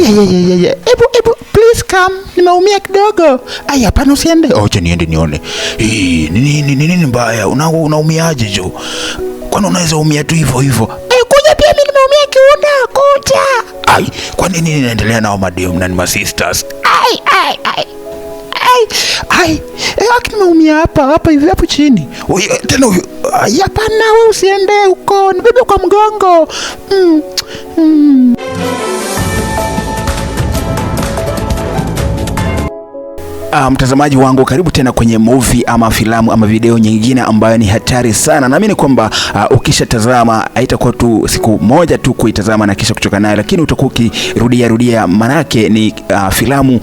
Ebu please come, nimeumia kidogo. Ai hapana usiende. Acha niende nione. Nini mbaya? Unaumiaje jo? Kwani unaweza umia tu hivyo? Kuja pia mimi nimeumia kiuno, kuja. Ai, kwa nini ninaendelea nao madem na ni sisters? Ai, nimeumia hapa hivi hapo chini. Tena huyo. Hapana wewe usiende huko, nibebe kwa mgongo. Mtazamaji wangu, karibu tena kwenye movie ama filamu ama video nyingine ambayo ni hatari sana. Naamini kwamba ukishatazama haitakuwa tu siku moja tu kuitazama na kisha kuchoka nayo, lakini utakuwa ukirudia manake ni filamu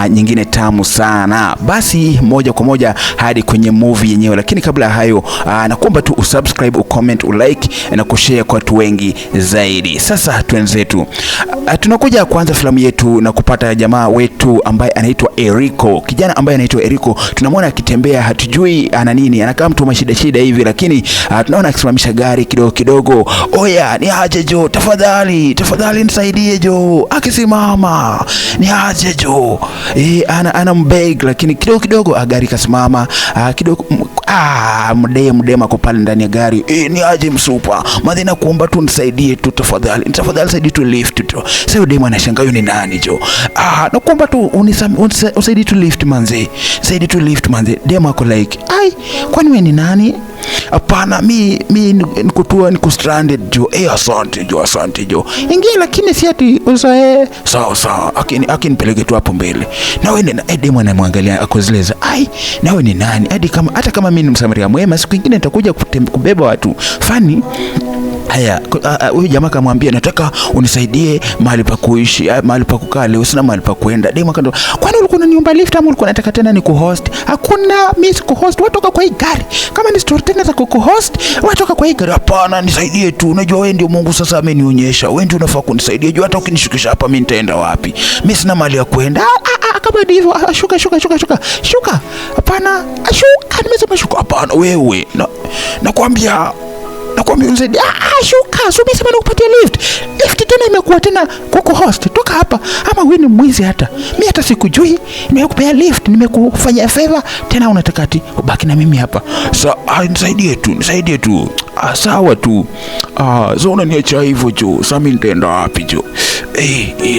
nyingine tamu sana. Basi moja kwa moja hadi kwenye movie yenyewe, lakini kabla ya hayo nakuomba tu usubscribe, ucomment, ulike na kushare kwa watu wengi zaidi. Sasa tuenzetu. Tunakuja kuanza filamu yetu na kupata jamaa wetu ambaye anaitwa Erico. Kijana ambaye anaitwa Erico, tunamwona akitembea, hatujui ana nini, anakaa mtu mashida hivi, lakini tunaona akisimamisha gari kidogo. Oya, ni aje jo, tafadhali nisaidie jo. Akisimama, ni aje jo. Ana mbeg, lakini kidogo gari kasimama, kidogo mdema kwa pale ndani ya gari. Ni aje msupa, madhina kuomba tu nisaidie tu tafadhali nisaidie tu lift tu. Sasa demo anashangaa ni nani jo. Nakuomba tu unisaidie tu lift manze. Saidi tu lift manze. Demo ako like, ai, kwani wewe ni nani? Hapana, mi niko stranded jo. Asante jo. Ingia lakini si ati usae. Sawa. Akinipeleke tu hapo mbele. Na wewe ni demo anamwangalia akozileza. Ai, na wewe ni nani? Hata kama mimi ni msamaria mwema, siku nyingine nitakuja kubeba watu. Fani. Haya, huyu jamaa kamwambia nataka unisaidie mahali pa kuishi, mahali pa kukaa leo, sina mahali pa kwenda. Demo kando, kwani ulikuwa unaniomba lift ama ulikuwa unataka tena nikuhost? Hakuna, mimi sikuhost, watoka kwa hii gari. Kama ni story tena za kukuhost, watoka kwa hii gari. Hapana, nisaidie tu. Unajua wewe ndio Mungu sasa amenionyesha. Wewe ndio unafaa kunisaidia. Jua hata ukinishukisha hapa mimi nitaenda wapi? Mimi sina mahali ya kwenda. Kama ndivyo, shuka. Hapana, shuka, nimesema shuka. Hapana wewe. Nakwambia unisaidie. Shuka, so mimi sema nikupatie lift tena imekuwa tena kukuhost. Toka hapa ama wewe ni mwizi hata. Mimi hata sikujui, nimekupea lift, nimekufanyia favor, tena unataka ati ubaki na mimi hapa. Nisaidie tu. Sawa tu. So unaniacha hivyo jo. Sasa mimi nitaenda wapi jo?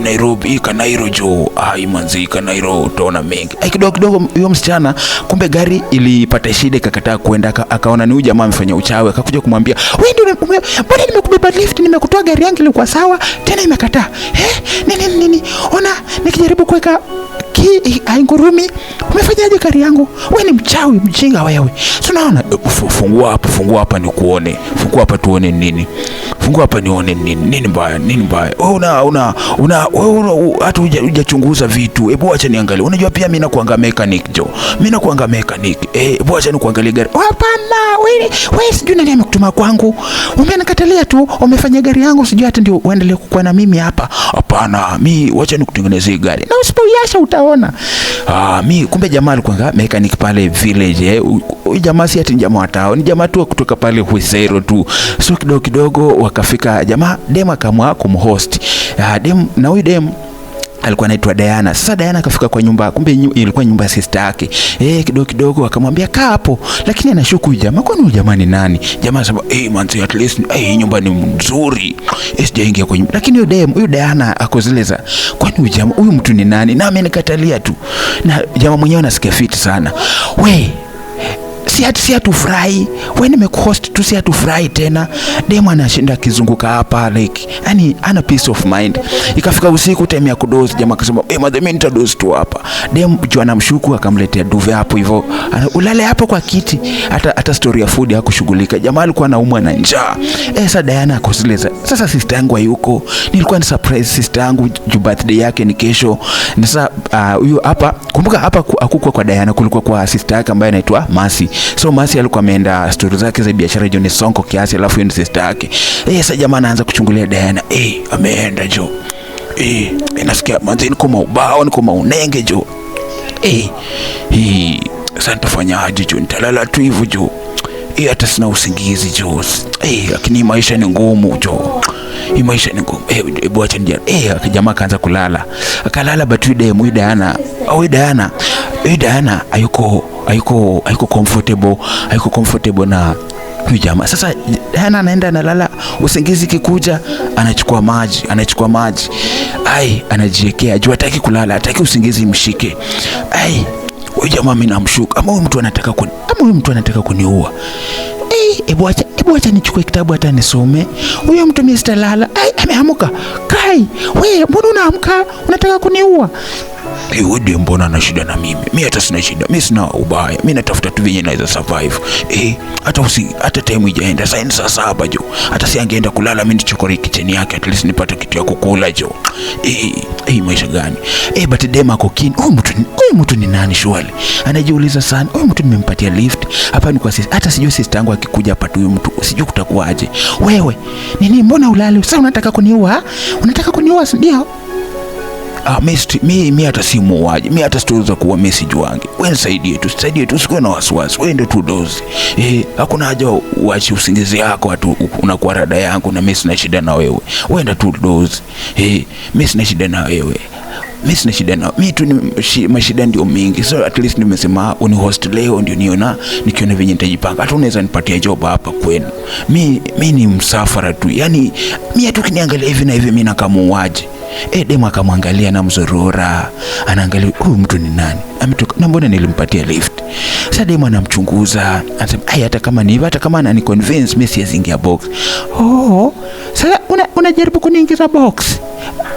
Nairobi, Kanairo jo. Manzi Kanairo utaona mengi. Kidogo huyo msichana kumbe gari ilipata shida ikakataa kwenda, akaona ni huyu jamaa amefanya uchawi, akakuja kumwambia, "Wewe ndio mbona nimekubeba lift, nimekutoa gari yangu ilikuwa sawa, tena imekataa." Nini? Ona nikijaribu kuweka haingurumi. Umefanyaje gari yangu? Wewe ni mchawi, mjinga wewe. Tunaona fungua hapa nikuone. Fungua hapa tuone nini. Fungua hapa nione nini. Nini mbaya? Wewe hata hujachunguza vitu. Hebu acha niangalie. Unajua pia mimi nakuanga mechanic jo. Hebu acha nikuangalie gari. Hapana, wewe sijui nani amekutuma kwangu. Umenikatalia tu, umefanya gari yangu sijui hata ndio uendelee kukua na mimi hapa. Hapana, mimi wacha nikutengenezee gari. Na usipoiasha utaona. Mimi kumbe jamaa alikuwa mechanic pale village. Huyu jamaa si ati jamaa watao, ni jamaa tu kutoka pale Huisero tu. So kidogo wakafika jamaa, dem akamwa kumhost. Na huyu dem alikuwa anaitwa Diana. Sasa Diana akafika kwa nyumba, kumbe ilikuwa nyumba ya sister yake. Kidogo akamwambia kaa hapo, lakini anashuku huyu jamaa, kwani huyu jamaa ni nani? Jamaa anasema, manzi at least nyumba ni nzuri. Sijaingia kwa nyumba. Lakini huyu Diana akozileza, kwani huyu mtu ni nani? Na amenikatalia tu. Na jamaa mwenyewe anasikia fit sana. Si hatufurahi. Wewe nimekuhost tu, si hatufurahi tena. Demo anashinda kizunguka hapa like, yani ana peace of mind. Ikafika usiku time ya kudozi, jamaa akasema, mimi nitadozi tu hapa. Demo anamshuku akamletea duve hapo hivyo. Ulale hapo kwa kiti. Hata story ya food hakushughulika. Jamaa alikuwa anaumwa na njaa. Sasa Diana akosileza, sasa sister yangu hayuko. Nilikuwa ni surprise sister yangu, birthday yake ni kesho. Sasa huyo hapa, kumbuka hapa hakukuwa kwa Diana, kulikuwa kwa sister yake ambaye anaitwa Mercy. So Mercy alikuwa ameenda story zake za biashara John Sonko kiasi, alafu yeye sister yake. Sasa jamaa anaanza kuchungulia Diana. Ameenda jo. Nasikia manzi niko maubao, niko maunenge jo. Sasa nitafanya aje jo? Nitalala tu hivyo jo. Hata sina usingizi jo. Lakini maisha ni ngumu jo. hii maisha ni ngumu, hebu acha nijaribu. Jamaa kaanza kulala, akalala. But huyu Diana hayuko comfortable na huyu jamaa. Sasa Diana anaenda analala, usingizi kikuja anachukua maji anajiwekea juu, hataki kulala, hataki usingizi mshike. Huyu jamaa mimi namshuka, ama huyu mtu anataka kuniua. Hebu acha nichukue kitabu hata nisome. Huyo mtu mimi sitalala. Ameamka. Kai, wewe mbona unaamka? Unataka kuniua? Wewe mbona ana shida na mimi? Mimi hata sina shida. Mimi sina ubaya. Mimi natafuta tu venye naweza survive. Hata time ijaenda. Sasa saa 7 jo. Hata si angeenda kulala, mimi nichokore kitchen yake, at least nipate kitu ya kukula jo. Maisha gani? But Dema ako keen. Huyu mtu ni nani shwali? Anajiuliza sana. Huyu mtu nimempatia lift. Hapa ni kwa sisi. Hata sijui sister yangu akikuja hapa tu, huyu mtu sijui kutakuaje. Wewe, nini mbona ulali? Sasa unataka kuniua? Unataka kuniua ndio? Mimi hata si muuaji. Mimi hata sitaweza kuwa message wangu. Wewe nisaidie tu, usikuwe na wasiwasi. Wewe ndio tu dozi. Hakuna haja uache usingizi yako watu unakuwa rada yangu, na mimi sina shida na wewe. Wewe ndio tu dozi. Mimi sina shida na wewe. Mimi tu ni mashida ndio mingi. So at least nimesema unihost leo ndio nikiona venye nitajipanga. Hata unaweza nipatia job hapa kwenu. Mimi ni msafara tu. Yaani mimi tu kiniangalia hivi na hivi mimi nakamuaje. Dema akamwangalia na mzorora, anaangalia huyu mtu ni nani? Ametoka na mbona nilimpatia lift? Sasa Dema anamchunguza, anasema hata kama ni hivi, hata kama anani convince mimi siwezi ingia box. Sasa unajaribu kuniingiza box.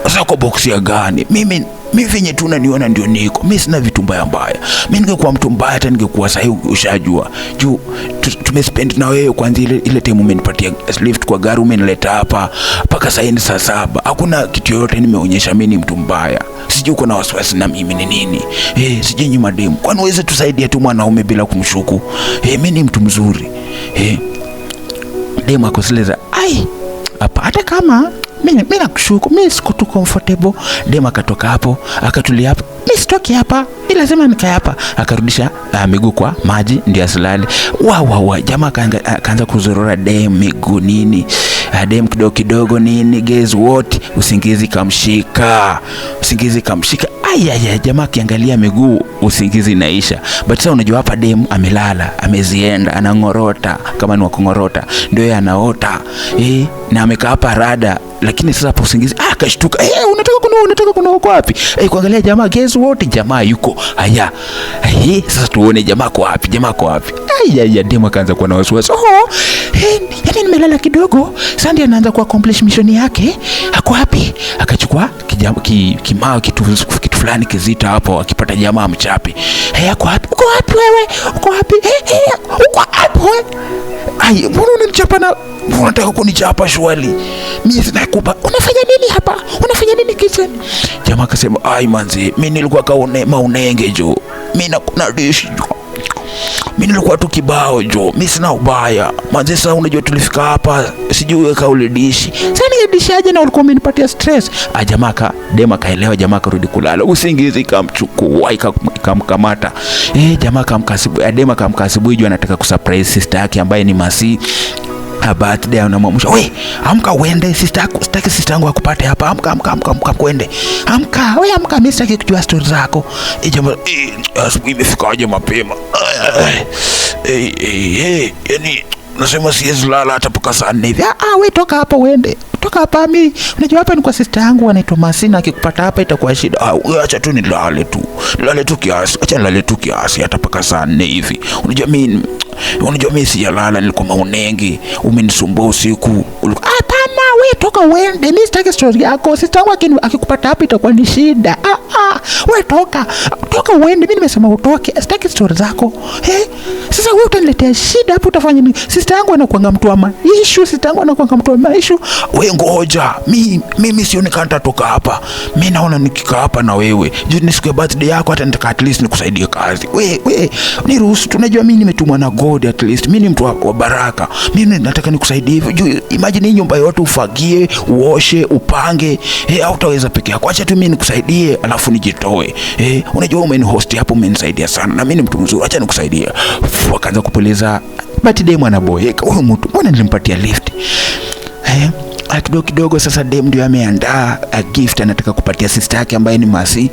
Sasa kwa box ya gani? Mimi venye tu unaniona ndio niko. Mimi sina vitu mbaya. Mimi ningekuwa mtu mbaya hata ningekuwa sahi, ushajua. Juu tumespend na wewe kwanza ile time umenipatia lift kwa gari, umenileta hapa mpaka saa 7. Hakuna kitu yote nimeonyesha mimi ni mtu mbaya. Sijui uko na wasiwasi na mimi ni nini? Sijui nyuma demu. Kwani uweze tusaidia tu mwanaume bila kumshuku? Mimi ni mtu mzuri. Demu akoseleza. Hapa hata kama mimi nakushuku, mimi siko tu comfortable. Dema akatoka hapo, akatulia hapo. Mimi sitoki hapa, mimi lazima nikae hapa. Akarudisha miguu kwa maji ndio asilale. Jamaa kaanza kuzorora miguu nini. Dem kidogo nini, guess what? Usingizi kamshika. Jamaa akiangalia miguu, usingizi inaisha. But sasa unajua hapa dem amelala, amezienda, anangorota kama ni wakongorota. Ndio yeye anaota. Na amekaa hapa rada. Lakini sasa hapo usingizi akashtuka. Unataka kunoa wapi? Kuangalia jamaa, guess what? Jamaa yuko. Sasa tuone jamaa kwa wapi? Dema kaanza kuwa na wasiwasi. Yaani nimelala kidogo. Sasa ndiye anaanza ku accomplish mission yake. Ako wapi? Akachukua kimao kitu fulani kizita hapo, akipata jamaa amchapi. Ako wapi? Uko wapi wewe? Uko wapi? Uko hapo wewe? Mbona unanichapa na unataka kunichapa shwali? Mimi sinakupa. Unafanya nini hapa? Unafanya nini kitchen? Jamaa akasema, manzi, mimi nilikuwa maunenge jo. Mimi nakuna dish jo. Mimi nilikuwa tu kibao jo. Mimi sina ubaya. Manzi, sasa unajua tulifika hapa, sijui weka ule dishi. Sasa ningedishaje na ulikuwa umenipatia stress? Dema kaelewa, jamaa karudi kulala. Usingizi kamchukua, ikamkamata. Jamaa Dema kamkasibu juu anataka kusurprise sister yake ambaye ni Masi. Birthday anamwamsha. Amka uende, sitaki sister yangu akupate hapa. Amka kwende. Amka mimi sitaki kujua story zako. Jamaa asubuhi imefikaje mapema? Yani nasema siwezi lala hata mpaka saa 4 hivi. Wewe toka hapa uende. Toka hapa mimi. Unajua hapa ni kwa sister yangu anaitwa Masina, akikupata hapa itakuwa shida. Wewe acha tu nilale tu kiasi. Acha nilale tu kiasi hata mpaka saa 4 hivi. Unajua mimi sijalala, nilikuwa maunenge. Umenisumbua usiku. Hapana, wewe toka uende. Mimi sitaki story yako. Sister yangu akikupata hapa itakuwa ni shida. Wewe toka uende. Mimi nimesema utoke. Sitaki story zako. Sasa wewe utaniletea shida hapo, utafanya nini? Sister yangu anakuanga mtu wa maisha. Wewe ngoja. Mimi sioni kama nitatoka hapa. Mimi naona nikikaa hapa na wewe. Juu ni siku ya birthday yako, hata nitaka at least nikusaidie kazi. Wewe niruhusu. Tunajua mimi nimetumwa na God at least. Mimi ni mtu wa baraka. Mimi nataka nikusaidie hivyo. Juu imagine nyumba yote ufagie, uoshe, upange. Hautaweza peke yako. Acha tu mimi nikusaidie alafu nijitoe. Unajua umenihost hapo, umenisaidia sana. Na mimi ni mtu mzuri. Acha nikusaidie. Wakaanza kupeleza. But Dema anaboeka. Huyu mtu mbona nilimpatia lift? kidogo sasa dem ndio ameandaa gift, anataka kupatia sister yake ambaye ni Masi.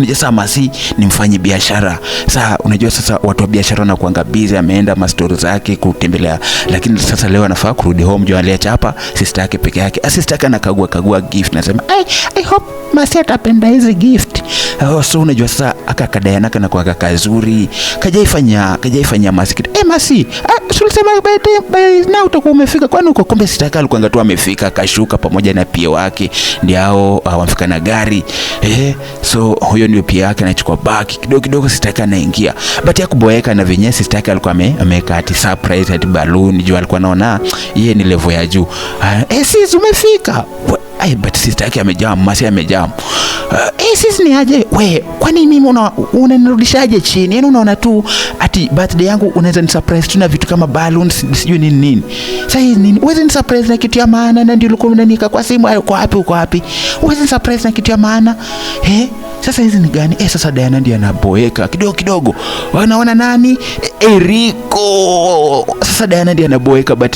Sasa Masi ni mfanyi biashara. Sasa unajua sasa watu wa biashara wanakuanga busy, ameenda mastori zake kutembelea, lakini sasa leo anafaa kurudi home, ndio aliacha hapa sister yake peke yake. Sister yake anakagua gift, nasema I hope Masi atapenda hizi gift. So unajua sasa akakadayana kana kwa kazuri, kajaifanya Masi kitu. Masi, tulisema by now utakuwa umefika, kwani uko? Kumbe sister yake alikuwa tu amefika, kashuka pamoja na pia wake, ndio hao wamfika na gari. So huyo ndio pia yake anachukua baki kidogo sister yake anaingia. But ya kuboeka na venye sister yake alikuwa ameweka ati surprise ati balloon, juu alikuwa anaona yeye ni level ya juu. Sis umefika. But sister yake amejam, Masi amejam. Sis ni aje? We, kwani mimi unanirudishaje chini? Yaani unaona tu ati birthday yangu unaweza ni surprise tu na vitu kama balloons, sijui nini. Sasa hizi nini? Wewe ni surprise na kitu ya maana, na ndio ulikuwa unanika kwa simu, uko wapi? Wewe ni surprise na kitu ya maana. Sasa hizi ni gani? Sasa Diana ndiye anaboeka kidogo. Wanaona nani? Eriko. Sasa Diana ndiye anaboeka, but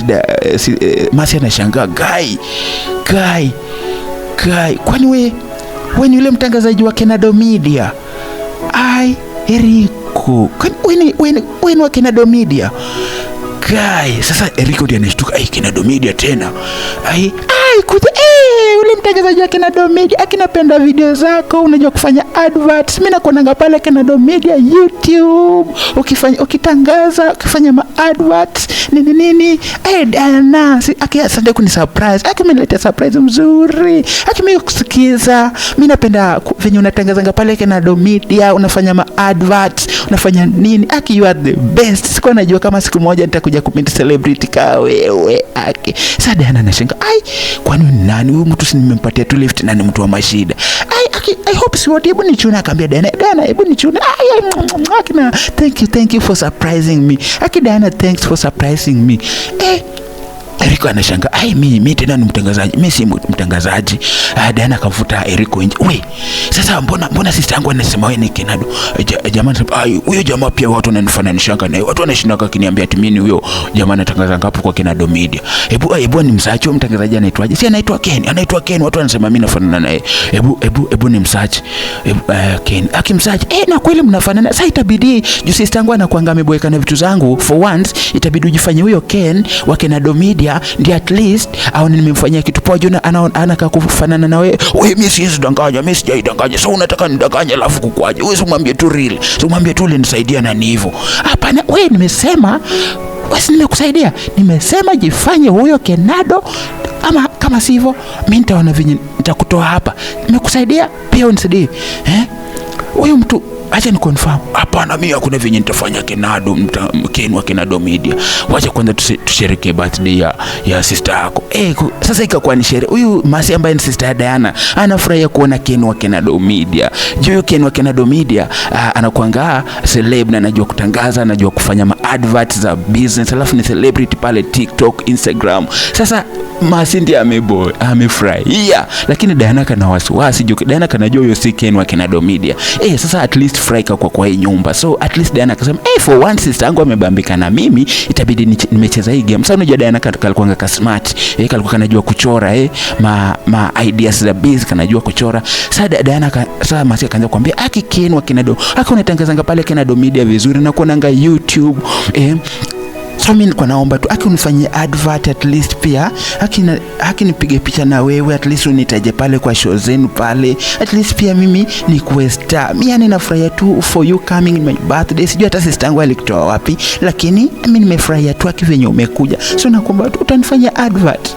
Masi anashangaa, guy. Kwani wewe ni yule mtangazaji wa Kenado Media? Eriko. Kwani wewe ni wa Kenado Media? Guy. Sasa Eriko ndiye anashtuka, Kenado Media tena. Kuja ule mtangazaji wa Kenado Media, akinapenda video zako, unajua kufanya adverts. Mimi nakuonanga pale Kenado Media YouTube, ukitangaza, ukifanya ma adverts nini. Diana, asante kuni surprise. Akimeniletea surprise mzuri. Akimekusikiza. Mimi napenda venye unatangazanga pale Kenado Media, unafanya ma adverts, unafanya nini. You are the best. Sikuwa najua kama siku moja nitakuja kumit celebrity ka wewe. Sasa Diana anashangaa, kwani nani huyu mtu? Si nimempatia tu lift na ni mtu wa mashida. I hope si wote. Hebu nichune. Akamwambia Diana, hebu nichune. Akina, thank you for surprising me. Diana, thanks for surprising me. Eriko anashangaa, mimi tena ni mtangazaji? Mimi si mtangazaji. Diana akavuta Eriko nje. We, sasa mbona sister yangu anasema wewe ni Kenado? Jamani, huyo jamaa pia watu wananifananisha naye. Watu wanashindaka kiniambia ati mimi huyo jamaa anatangaza ngapo kwa Kenado Media. Hebu ni msearch huyo mtangazaji anaitwaje? Si anaitwa Ken. Watu wanasema mimi nafanana naye. Hebu ni msearch. Ken. Akimsearch, na kweli mnafanana. Sasa itabidi juu sister yangu anakuanga ameboeka na vitu zangu. For once itabidi ujifanye huyo Ken wa Kenado Media, ndio at least au nimemfanyia kitu poa, jona anaka kufanana na wewe. Mimi siwezi danganya, mimi sijaidanganya. So unataka nidanganye alafu kukwaje? Wewe umwambie tu real. So umwambie tu nisaidia na ni hivyo. Hapana, wewe nimesema nimekusaidia. Nimesema jifanye huyo Kenado, ama kama sivyo mimi nitaona vinyi nitakutoa hapa. Nimekusaidia pia unisaidie. Huyo mtu acha ni confirm. Hapana, mimi hakuna venye nitafanya Kenado, Ken wa Kenado Media. Wacha kwanza tushereke birthday ya sister yako. Sasa ikakuwa ni sherehe. Huyu Masi ambaye ni sister ya Diana anafurahia kuona Ken wa Kenado Media. Juu Ken wa Kenado Media anakuanga celeb na anajua kutangaza, anajua kufanya ma adverts za business, alafu ni celebrity pale TikTok, Instagram. Sasa Masi ndiye amefurahia, lakini Diana kana wasiwasi juu Diana kanajua huyo si Ken wa Kenado Media. Sasa at least furaika kwa hii nyumba. So at least Diana akasema, for one sister yangu amebambika na mimi, itabidi nimecheza hii game. Sasa unajua Diana kalikuwa ka smart, kalikuwa kanajua kuchora, ma ideas za biz kanajua kuchora. Sasa Diana sasa Masi akaanza kuambia, Ken wa Kenado, unatangazanga pale Kenado Media vizuri na kuonanga YouTube. So mimi niko naomba tu unifanyie advert at least, pia nipige picha na wewe, at least unitaje pale kwa show zenu pale, at least pia mimi ni kuwe star. Mimi yani nafurahia tu for you coming in my birthday. Sijui hata sister yangu alikutoa wapi, lakini mimi nimefurahia tu akivenye umekuja. So nakuomba tu utanifanyia advert.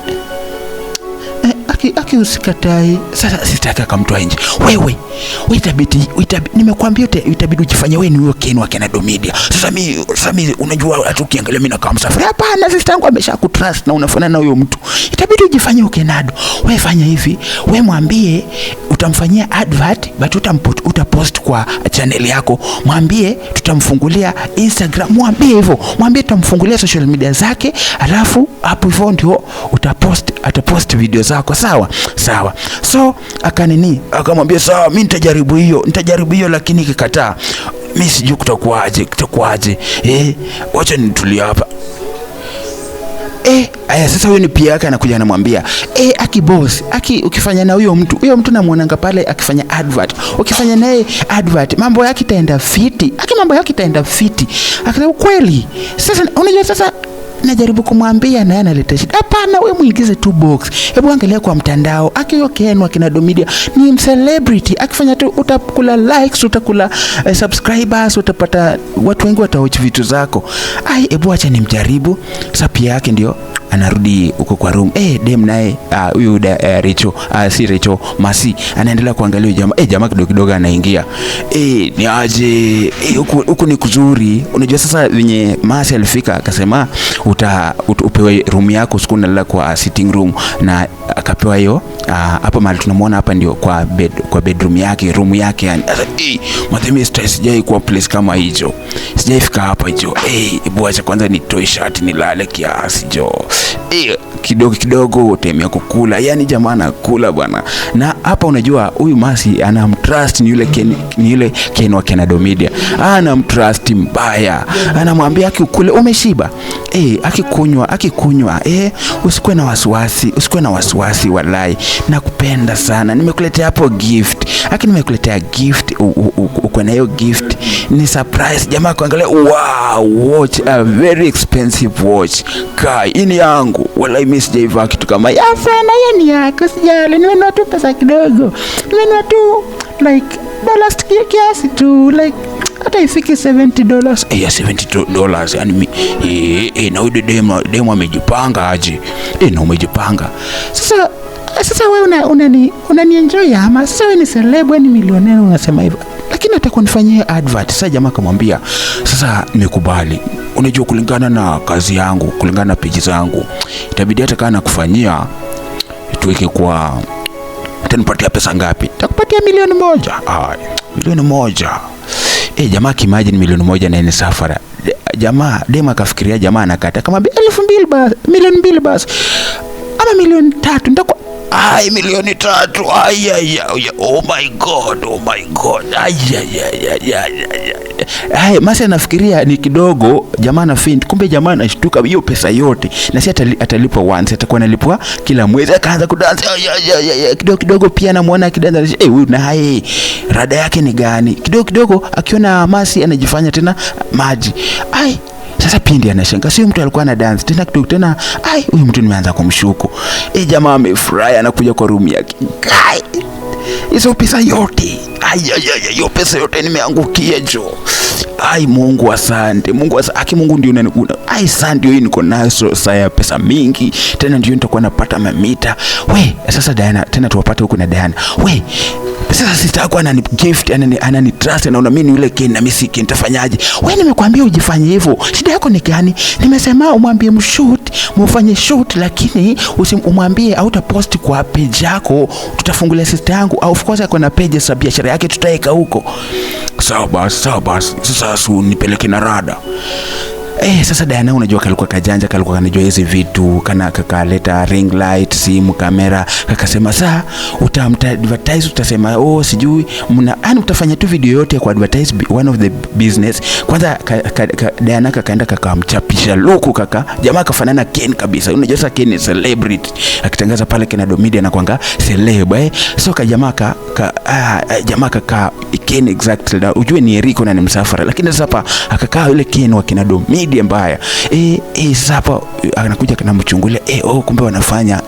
Usikatai. Sasa sister yake akamtoa nje. Wewe itabidi nimekuambia itabidi ujifanye wewe ni huyo Ken wa Kenado Media. Sasa mimi unajua hata ukiangalia mimi nakaa msafiri. Hapana, sister yangu ameshakutrust na unafanana na huyo mtu. Itabidi ujifanye huyo Kenado. Wewe fanya hivi, wewe mwambie utamfanyia advert, but utapost kwa channel yako. Mwambie tutamfungulia Instagram, mwambie hivyo. Mwambie tutamfungulia social media zake, alafu hapo hivyo ndio atapost video zako. Sawa. So akamwambia sawa, mimi nitajaribu hiyo, lakini ikikataa mimi sijui kutakuaje. Wacha nitulie hapa. Aya sasa huyo ni pia yake anakuja anamwambia, aki boss, ukifanya na huyo mtu namuonanga pale akifanya advert. Ukifanya naye advert, mambo yake itaenda fiti. Mambo yake itaenda fiti. Akasema kweli. Sasa unajua sasa najaribu kumwambia na analeta shida. Hapana, wewe muingize tu box. Hebu angalia kwa mtandao. Akiyo Ken kina Domidia ni celebrity. Akifanya tu utakula likes, utakula subscribers, utapata watu wengi watawatch vitu zako. Hebu acha nimjaribu. Sasa pia yake ndio anarudi huko kwa room. Dem naye huyu Rachel Masi anaendelea kuangalia jamaa. Jamaa kidogo anaingia. Ni aje? Huko ni kuzuri. Unajua sasa venye Masi alifika akasema upewe room yako, siku nalala kwa sitting room, na akapewa hiyo hapa mahali tunamuona hapa ndio kwa bedroom yake, room yake yani. Sasa madhemi stress sijai kwa place kama hizo. Sijaifika hapa hizo. Hebu acha kwanza nitoe shati nilale kiasi jo. Kidogo utemea kukula. Yani jamaa anakula bwana. Na hapa unajua huyu Masi anamtrust ni yule Ken wa Kina Domidia. Anamtrust mbaya. Anamwambia ukule umeshiba. Akikunywa usikuwe na wasiwasi walai. Nakupenda sana. Nimekuletea hapo gift. Nimekuletea gift. Uko na hiyo gift. Ni surprise. Jamaa kuangalia, wow, watch, a very expensive watch. Kai, ini yangu. Walai mimi sijaivaa kitu kama ya sana, hiyo ni yako, sijali. Nimenunua tu pesa kidogo. Nimenunua tu like dollars kiasi tu, like hata ifiki $70. $70. Yani na huyu demo amejipanga aje. Na umejipanga. Sasa wewe unani enjoy ama sasa wewe ni celeb, ni millionaire unasema hivyo. Lakini atakuwa nifanyie advert. Sasa jamaa akamwambia, sasa nimekubali. Unajua kulingana na kazi yangu, kulingana na page zangu, itabidi hata kana kufanyia tuweke kwa atanipatia pesa ngapi? Takupatia $1,000,000. $1,000,000. Jamaa kimagine $1,000,000 na ni safara. Jamaa dema akafikiria, jamaa anakata kama $2,000 basi, $2,000,000 basi. Ama $3,000,000 nitakuwa $3,000,000. Oh my god. Masi anafikiria ni kidogo, jamaa na faint. Kumbe jamaa anashtuka hiyo pesa yote. Na si atalipwa once, atakuwa analipwa kila mwezi. Akaanza kudance. Kidogo pia anamuona akidanza. Huyu na rada yake ni gani? Kidogo akiona Masi anajifanya tena maji. Sasa pindi anashangaa, sio mtu alikuwa na dance tena kidogo tena. Huyu mtu nimeanza kumshuku. Jamaa amefurahi, anakuja kwa room yake. Hizo pesa yote. Hiyo pesa yote nimeangukia jo. Mungu asante. Mungu ndio unaniguna. Asante, hii niko nayo sasa pesa mingi. Tena ndio nitakuwa napata mamita. Sasa Diana tena tuwapate huko na Diana. Sasa sitakuwa anani gift, anani trust, na mimi yule Ken na mimi si Ken, nitafanyaje? Nimekuambia ujifanye hivyo. Shida yako ni gani? Nimesema umwambie mufanye shoot, lakini usimwambie au utapost kwa page yako. Tutafungulia sister yangu, au of course ako na page za biashara yake, tutaweka huko. Sawa basi. Sasa nipeleke na rada. Sasa Diana unajua kalikuwa kajanja, kalikuwa kanajua hizi vitu, kakaleta ring light, simu, kamera, kakasema saa advertise, utasema sijui utafanya tu video yote kwa advertise one of the business. Kwanza Diana kaenda kakamchapisha luku jamaa kafanana Ken kabisa. Unajua sasa Ken ni celebrity, akitangaza pale Kina Domidia na kwanga celeb. So jamaa Ken exactly, ujue ni Eriko na ni msafara. Lakini sasa hapa akakaa yule Ken wa Kina Domidia mbaya. Sasa hapa anakuja kanamchungulia. Kumbe wanafanya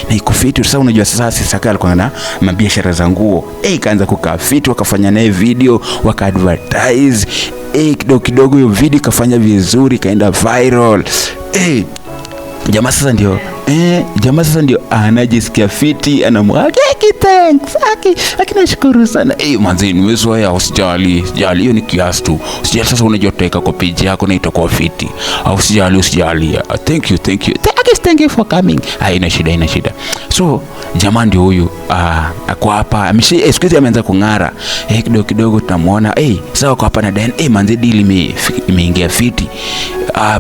na iko fiti. Sasa unajua sasa sisi alikuwa na mabiashara za nguo. Kaanza kukaa fiti, wakafanya naye video, waka advertise. Kidogo hiyo video kafanya vizuri, kaenda viral. Jamaa sasa ndio anajisikia fiti, anamwambia thanks. Nashukuru sana. Manzi nimezoea, usijali. Hiyo ni kiasi tu. Usijali, sasa unajua tutaweka kwa page yako na itakuwa fiti. Usijali. Thank you. Thank you for coming. Haina shida. So jamaa ndio huyu ako hapa. Siku hizi ameanza kung'ara. Kidogo tunamuona. Sasa kwa hapa na Dan. Manzi deal imeingia fiti.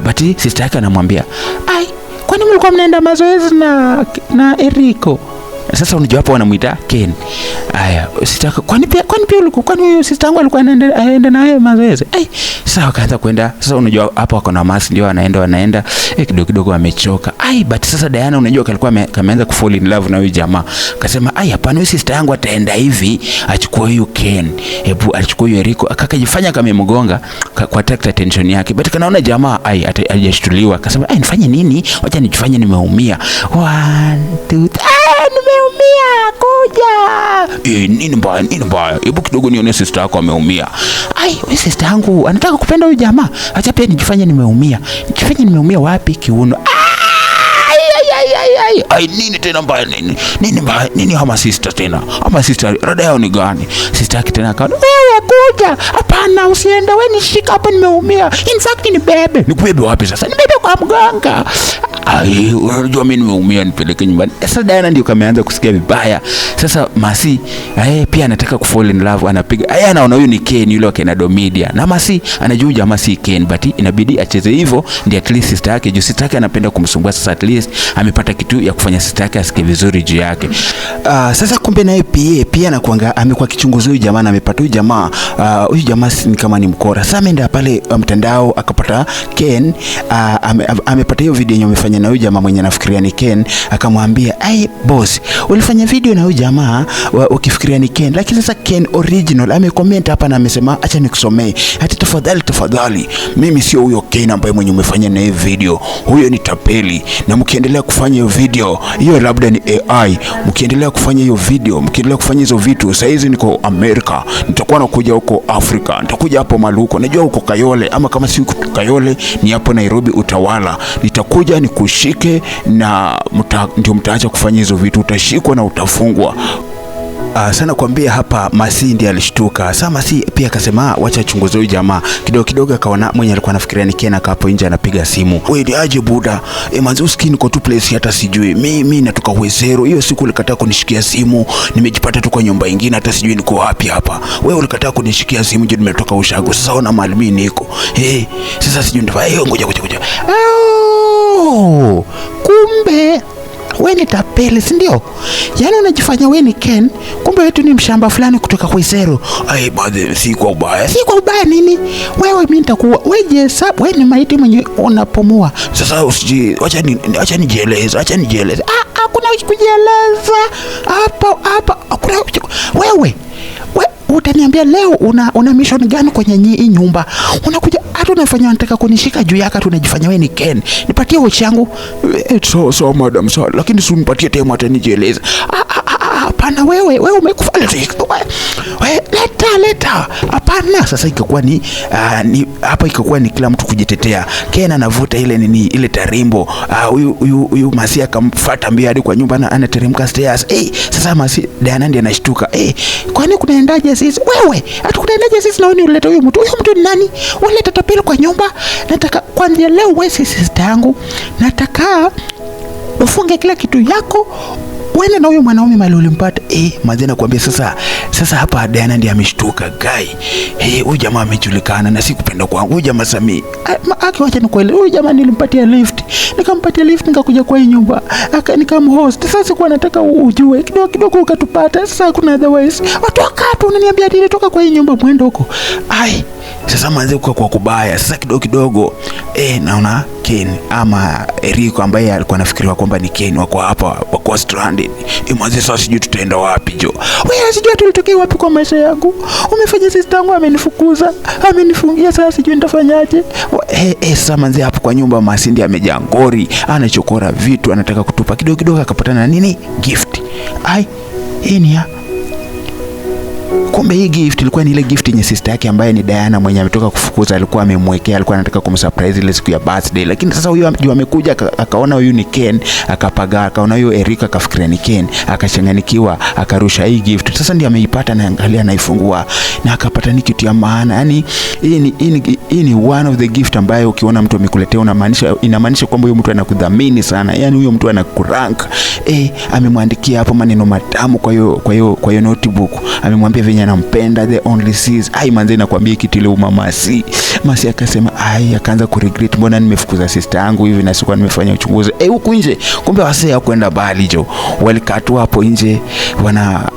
But sister yake anamwambia, kwani mlikuwa mnaenda mazoezi na Eriko? Sasa unajua hapo wanamuita Ken. Haya, sister kwani pia ulikuwa kwani huyo sister yangu alikuwa anaenda naye mazoezi. Sasa wakaanza kwenda. Sasa unajua hapo wako na Masi ndio wanaenda kidogo amechoka. But sasa Diana unajua alikuwa kameanza kufall in love na huyo jamaa. Akasema hapana, huyo sister yangu ataenda hivi achukue huyo Ken. Hebu achukue huyo Eriko. Akajifanya kama mgonga kwa attract attention yake. But kanaona jamaa hajashtuliwa. Akasema nifanye nini? Wacha nijifanye nimeumia. 1 2 3 nimeumia kuja. Nini mbaya? Hebu kidogo nione sister yako ameumia. Wewe sister yangu anataka kupenda huyu jamaa. Acha pia nijifanye nimeumia. Nijifanye nimeumia wapi? Kiuno. Nini tena mbaya nini hama sister tena? Hama sister rada yao ni gani? Sister yake tena akaona wewe kuja. Hapana usiende, wewe nishika hapa nimeumia. In fact ni bebe. Nikubebe wapi sasa? Ni bebe kwa mganga. Unajua mimi nimeumia, nipeleke nyumbani. Sasa Diana ndio kameanza kusikia vibaya. Sasa Masi pia anataka kufall in love, anapiga anaona huyu ni Ken yule wa Kenado Media. Na Masi anajua jamaa si Ken, but inabidi acheze hivyo ndio at least sister yake, sister yake anapenda kumsumbua. Sasa at least amepata kitu ya kufanya sister yake asikie vizuri juu yake. Sasa kumbe naye pia anakuanga amekuwa kichunguzi huyu jamaa, na amepata huyu jamaa ni kama ni mkora. Sasa ameenda pale mtandao akapata Ken, amepata hiyo video yenye amefanya na huyu jamaa mwenye nafikiria ni Ken. Akamwambia boss, ulifanya video na huyu jamaa ukifikiria ni Ken, lakini sasa Ken original amecomment hapa na amesema acha nikusomee. Ati tafadhali mimi sio huyo Ken ambaye mwenye umefanya na hii video, huyo ni tapeli. Na mkiendelea kufanya hiyo video hiyo labda ni AI, mkiendelea kufanya hiyo video, mkiendelea kufanya hizo vitu, sasa hizi niko Amerika, nitakuwa nakuja huko Afrika, nitakuja hapo Maluko, najua huko Kayole, ama kama si Kayole ni hapo Nairobi Utawala, nitakuja nikushike na ndio mtaacha kufanya hizo vitu, utashikwa na utafungwa. Sana kuambia hapa Masi ndiye alishtuka. Sasa Masi pia akasema wacha chunguze huyu jamaa. Kidogo akaona mwenye alikuwa anafikiria ni Ken, hapo nje anapiga simu. Wewe ni aje buda? Manzi skin kwa tu place hata sijui. Mimi natoka Wezero. Hiyo siku ulikataa kunishikia simu. Nimejipata tu kwa nyumba nyingine hata sijui niko wapi hapa. Wewe ulikataa kunishikia simu ndio nimetoka Ushago. Sasa ona mahali mimi niko. Sasa sijui ndivyo. Ngoja. Kumbe wewe ni tapeli, si ndio? Yaani unajifanya wewe ni Ken, kumbe wewe ni mshamba fulani kutoka Wezero. Bado si kwa ubaya. Si kwa ubaya nini? Wewe mimi nitakuwa wewe sababu wewe ni maiti mwenye unapomua. Sasa usiji acha nijieleze. Hakuna kujieleza. Hapa hakuna. Wewe utaniambia leo una mission gani kwenye hii nyumba? Unakuja hata unafanya unataka kunishika juu yake, tunajifanya wewe ni Ken. Nipatie watch yangu. So madam, so lakini si unipatie time hata nijieleze. Hapana wewe umekufa. Wewe leta. Hapana. Sasa ikakuwa ni hapa ikakuwa ni kila mtu kujitetea. Ken anavuta ile tarimbo. Huyu Masi akamfuata mbio hadi kwa nyumba na anateremka stairs. Sasa Masi Diana ndiye anashtuka. Kwani kunaendaje sisi? Wewe, hatukunaendaje sisi na wewe uleta huyu mtu? Huyu mtu ni nani? Uleta tapeli kwa nyumba. Nataka kwanza leo wewe sister yangu. Nataka ufunge kila kitu yako. Wewe na huyo mwanaume mali ulimpata. Mazina kuambia sasa hapa Diana ndiye ameshtuka guy. Huyu jamaa amejulikana na sikupenda kwangu. Huyu jamaa Sami. Wacha nikuele. Huyu jamaa nilimpatia lift. Nikampatia lift nikakuja kwa hii nyumba. Nikamhost. Sasa sikuwa nataka ujue. Kidogo ukatupata. Sasa kuna otherwise. Watu wakati unaniambia nini toka kwa hii nyumba mwendo huko. Sasa manze kwa kubaya. Sasa kidogo naona Ken ama Eriko ambaye alikuwa anafikiriwa kwamba ni Ken wako hapa wako stranded. Manze sasa sijui tutaenda wapi jo. Wewe sijui tulitokea wapi kwa maisha yangu. Umefanya sister yangu amenifukuza, amenifungia, sasa sijui nitafanyaje. Sasa manze hapo kwa nyumba Masi ndiye amejaa ngori, anachokora vitu, anataka kutupa. Kidogo akapatana na nini? Gift. Hii ni kumbe hii gift ilikuwa ni ile gift yenye sister yake ambaye ni Diana mwenye ametoka kufukuza, alikuwa amemwekea, alikuwa anataka kumsurprise ile siku ya birthday. Lakini sasa huyu amekuja akaona huyu ni Ken, akapaga, akaona huyu Erika akafikiria ni Ken, akachanganikiwa, akarusha hii gift. Sasa ndiye ameipata na angalia naifungua na akapata ni kitu ya maana. Yaani hii ni one of the gift ambayo ukiona mtu amekuletea inamaanisha kwamba huyo mtu anakudhamini sana. Yaani huyo mtu anakurank. Amemwandikia hapo maneno matamu kwa hiyo notebook. Amemwambia venye anampenda the only sis. Ai manze nakwambia kitu ile Masi akasema akaanza ku regret, mbona nimefukuza sister yangu hivi na sikuwa nimefanya uchunguzi huku nje. Kumbe wasee hakwenda bali jo, walikatwa hapo nje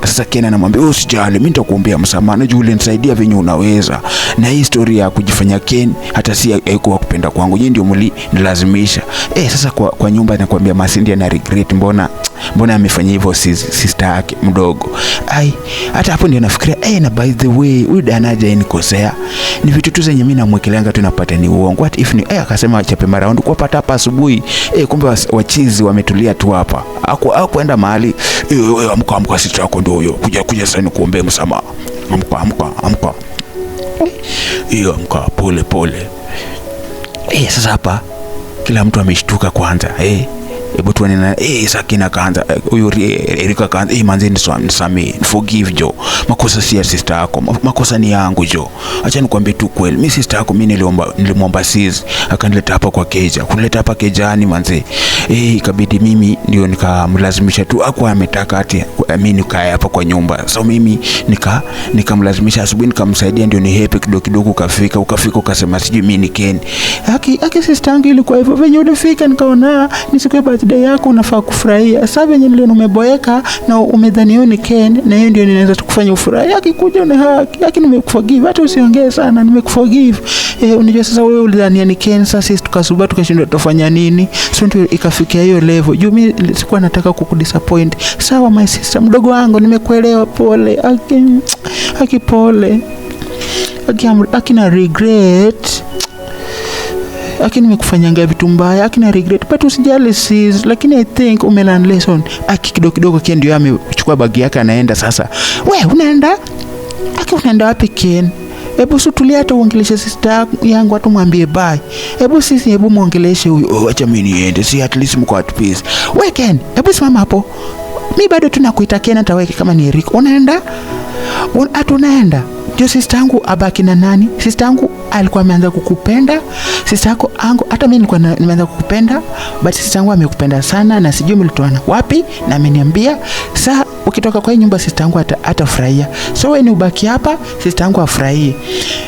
sasa Ken anamwambia usijali, mimi nitakuombea msamaha, najua ulinisaidia venye unaweza, na hii story ya kujifanya Ken hata si haikuwa kupenda kwangu, yeye ndio mlinilazimisha. Sasa kwa nyumba nakwambia Masi ndiye ana regret, mbona amefanya hivyo sister yake mdogo. Hata hapo ndio nafikiria na by the way huyu Danaja nikosea, ni vitu tu zenye mimi namwekeleanga tu napata ni uongo. What if ni akasema chape round kwa pata hapa asubuhi, kumbe wachizi wametulia tu hapa, hakuenda mahali. Amka sister yako ndio huyo, kuja sasa nikuombee msamaha. Amka amka pole. Sasa hapa kila mtu ameshtuka kwanza. Hebu tuone na Sakina kaanza, huyu Erika kaanza, manze nisamee, forgive jo, makosa si ya sister yako, makosa ni yangu jo. Acha nikwambie tu kweli, mimi sister yako mimi nilimwomba sis akanileta hapa kwa keja, kunileta hapa kejani manze. Ikabidi mimi ndio nikamlazimisha tu, hakuwa ametaka ati mimi nikae hapa kwa nyumba. So mimi nikamlazimisha, asubuhi nikamsaidia ndio ni happy kidogo ukafika ukasema sijui mimi ni Ken. Haki sister yangu ilikuwa hivyo, venye ulifika nikaona nisikwe birthday yako unafaa kufurahia. Sasa venye nilio umeboeka na umedhani ni Ken, na hiyo ndio ninaweza tukufanya ufurahi. Akikuja ni haki nimekuforgive, hata usiongee sana, nimekuforgive. Unajua sasa wewe ulidhania ni Ken, sasa sisi tukasuba tukashindwa tutafanya nini. So ndio ikafikia hiyo level. Juu mimi sikuwa nataka kukudisappoint. Sawa my sister, mdogo wangu nimekuelewa, pole. Pole. Akina regret. Nimekufanyanga vitu mbaya, na regret, but usijali sis, lakini I think umelearn lesson. Kidogo Ken ndio amechukua bagi yake anaenda sasa. Wewe unaenda wapi Ken? Hebu sutulia, hata uongeleshe sister yangu, hata mwambie bye. Hebu muongeleshe huyu. Acha mimi niende, si at least mko at peace. Wewe Ken, hebu simama hapo. Mimi bado tunakuita Ken, hata wewe kama ni Eric. Unaenda? Unaenda? Ndio sister yangu abaki na nani? Sister yangu alikuwa ameanza kukupenda. Sister yako hata mimi nilikuwa nimeanza kukupenda, but sister yangu amekupenda sana na sijui mlitoana wapi, na ameniambia sasa ukitoka kwa nyumba sister yangu atafurahia. So wewe ni ubaki hapa, sister yangu afurahie.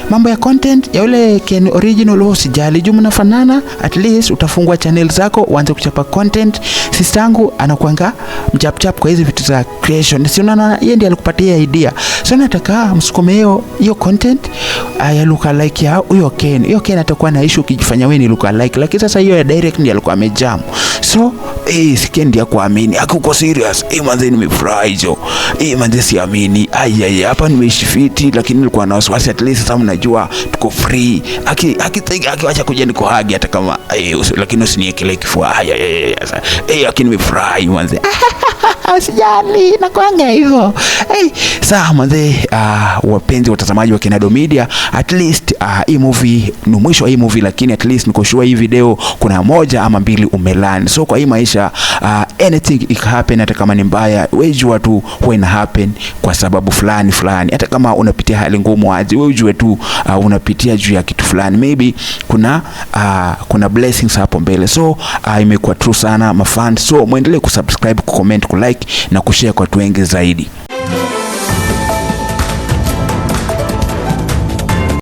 Mambo ya content ya ule Ken original usijali, juu mnafanana, at least utafungua channel zako uanze kuchapa content. Sister yangu anakuanga mchap kwa hizo vitu za creation. Si unaona yeye ndiye alikupatia idea. So nataka msukume hiyo content ya look like ya huyo Ken. Hiyo Ken atakuwa na issue ukijifanya wewe ni look like. Lakini sasa hiyo ya direct ndiye alikuwa amejam. So si Ken ndiye kuamini. Akuko serious. Manze nimefurahi jo. Manze siamini. Hapa nimeshifiti, lakini nilikuwa na wasiwasi, at least sasa mnajua tuko free. Akiacha kuja niko hagi hata kama lakini usiniekelee kifua. Lakini nimefurahi manze. Usijali na kwanga hivyo. Sawa manze, wapenzi watazamaji wa Kenado Media, at least hii movie ni mwisho wa hii movie, lakini at least niko sure hii video kuna moja ama mbili umelani. So kwa hii maisha anything it happen, hata kama ni mbaya wewe jua tu huwa ina happen kwa sababu fulani. Hata kama unapitia hali ngumu aje, wewe ujue tu unapitia juu ya kitu fulani, maybe kuna blessings hapo mbele. So imekuwa true sana mafans, so muendelee kusubscribe, kucomment, kulike na kushare kwa watu wengi zaidi.